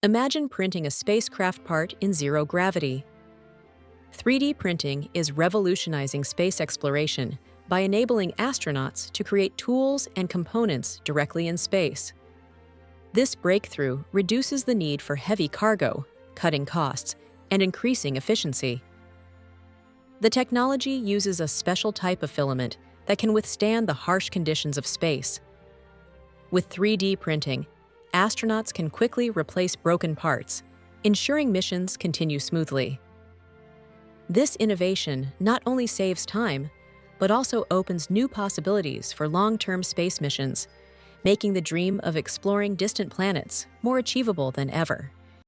Imagine printing a spacecraft part in zero gravity. 3D printing is revolutionizing space exploration by enabling astronauts to create tools and components directly in space. This breakthrough reduces the need for heavy cargo, cutting costs, and increasing efficiency. The technology uses a special type of filament that can withstand the harsh conditions of space. With 3D printing, astronauts can quickly replace broken parts, ensuring missions continue smoothly. This innovation not only saves time, but also opens new possibilities for long-term space missions, making the dream of exploring distant planets more achievable than ever.